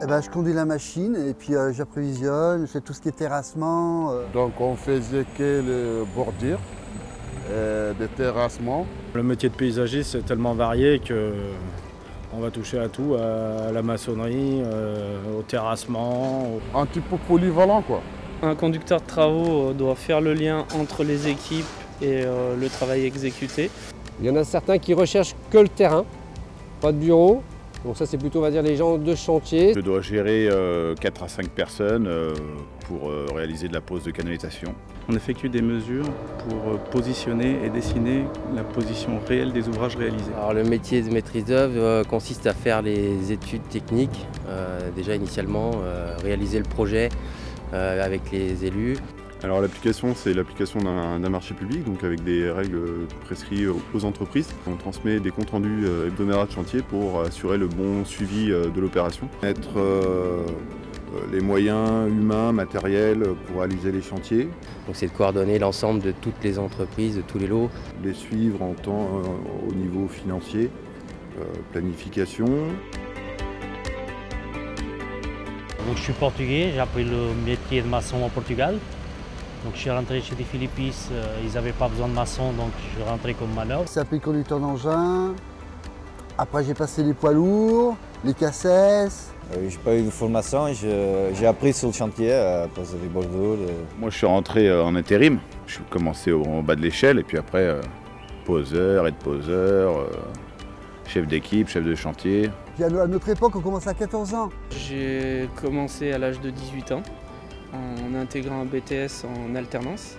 Eh ben, je conduis la machine et puis j'apprévisionne, je fais tout ce qui est terrassement. Donc on faisait que le bordure, des terrassements. Le métier de paysagiste c'est tellement varié que on va toucher à tout, à la maçonnerie, au terrassement. Un petit peu polyvalent quoi. Un conducteur de travaux doit faire le lien entre les équipes et le travail exécuté. Il y en a certains qui recherchent que le terrain, pas de bureau. Donc ça c'est plutôt on va dire les gens de chantier. Je dois gérer 4 à 5 personnes pour réaliser de la pose de canalisation. On effectue des mesures pour positionner et dessiner la position réelle des ouvrages réalisés. Alors, le métier de maîtrise d'œuvre consiste à faire les études techniques, déjà initialement, réaliser le projet avec les élus. Alors l'application, c'est l'application d'un marché public, donc avec des règles prescrites aux entreprises. On transmet des comptes rendus hebdomadaires de chantier pour assurer le bon suivi de l'opération. Mettre les moyens humains, matériels pour réaliser les chantiers. Donc c'est de coordonner l'ensemble de toutes les entreprises, de tous les lots. Les suivre en temps au niveau financier, planification. Donc, je suis portugais, j'ai appris le métier de maçon au Portugal. Donc je suis rentré chez des Philippis, ils n'avaient pas besoin de maçon, donc je suis rentré comme manœuvre. C'est appris conducteur d'engin. Après j'ai passé les poids lourds, les cassettes. Je n'ai pas eu de formation, j'ai appris sur le chantier à poser des bordeaux. Moi je suis rentré en intérim, je suis commencé au bas de l'échelle et puis après poseur, aide-poseur, chef d'équipe, chef de chantier. Puis à notre époque on commençait à 14 ans. J'ai commencé à l'âge de 18 ans en intégrant un BTS en alternance.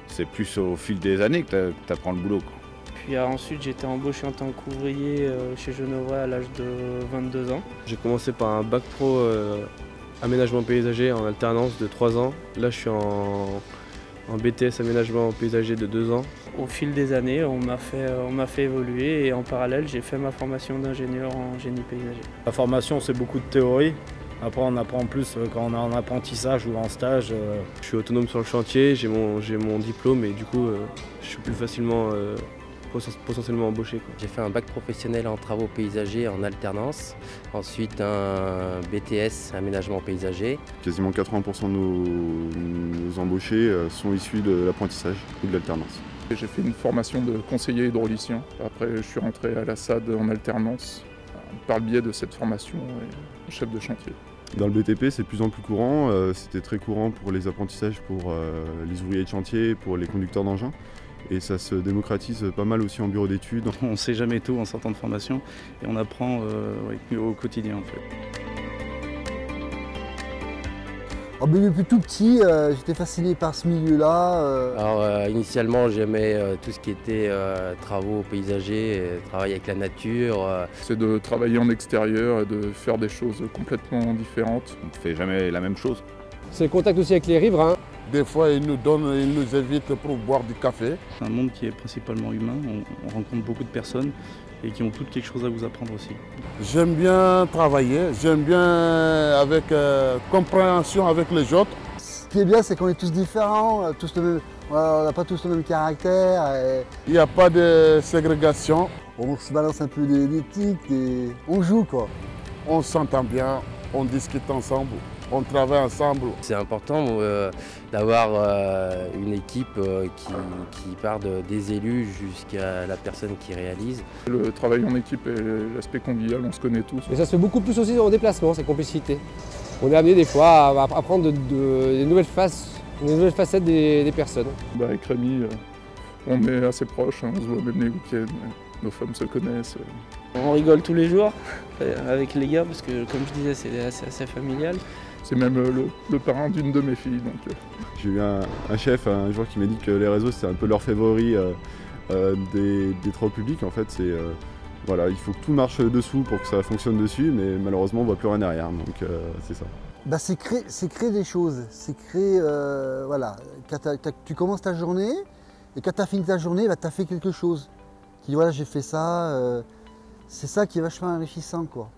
C'est plus au fil des années que tu apprends le boulot, quoi. Puis ensuite j'ai été embauché en tant qu'ouvrier chez Genevois à l'âge de 22 ans. J'ai commencé par un bac pro aménagement paysager en alternance de 3 ans. Là je suis en BTS aménagement paysager de 2 ans. Au fil des années on m'a fait évoluer et en parallèle j'ai fait ma formation d'ingénieur en génie paysager. La formation c'est beaucoup de théorie. Après on apprend plus quand on est en apprentissage ou en stage. Je suis autonome sur le chantier, j'ai mon diplôme et du coup je suis plus facilement potentiellement embauché. J'ai fait un bac professionnel en travaux paysagers en alternance, ensuite un BTS aménagement paysager. Quasiment 80% de nos embauchés sont issus de l'apprentissage ou de l'alternance. J'ai fait une formation de conseiller hydraulicien. Après je suis rentré à la SAD en alternance par le biais de cette formation et chef de chantier. Dans le BTP, c'est de plus en plus courant. C'était très courant pour les apprentissages, pour les ouvriers de chantier, pour les conducteurs d'engins. Et ça se démocratise pas mal aussi en bureau d'études. On ne sait jamais tout en sortant de formation et on apprend au quotidien en fait. Oh, mais depuis tout petit, j'étais fasciné par ce milieu-là. Alors initialement j'aimais tout ce qui était travaux paysagers, travail avec la nature. C'est de travailler en extérieur et de faire des choses complètement différentes. On ne fait jamais la même chose. C'est le contact aussi avec les riverains. Des fois ils nous invitent pour boire du café. C'est un monde qui est principalement humain, on rencontre beaucoup de personnes et qui ont toutes quelque chose à vous apprendre aussi. J'aime bien travailler, j'aime bien avec compréhension avec les autres. Ce qui est bien c'est qu'on est tous différents, on n'a pas tous le même caractère. Il n'y a pas de ségrégation. On se balance un peu des tics, on joue quoi. On s'entend bien, on discute ensemble. On travaille ensemble. C'est important d'avoir une équipe qui part des élus jusqu'à la personne qui réalise. Le travail en équipe et l'aspect convivial, on se connaît tous. Et ça se fait beaucoup plus aussi en déplacement, cette complicité. On est amené des fois à apprendre des nouvelles facettes des personnes. Avec Rémi, on est assez proches, on se voit même les week-ends, nos femmes se connaissent. On rigole tous les jours avec les gars parce que comme je disais c'est assez familial. C'est même le parrain d'une de mes filles. J'ai eu un chef un jour qui m'a dit que les réseaux c'est un peu leur favori des travaux publics. En fait, voilà, il faut que tout marche dessous pour que ça fonctionne dessus, mais malheureusement on ne voit plus rien derrière, donc c'est ça. Bah, c'est créer des choses, c'est créer, voilà, tu commences ta journée et quand tu as fini ta journée, bah, tu as fait quelque chose. Tu dis voilà j'ai fait ça, c'est ça qui est vachement enrichissant quoi.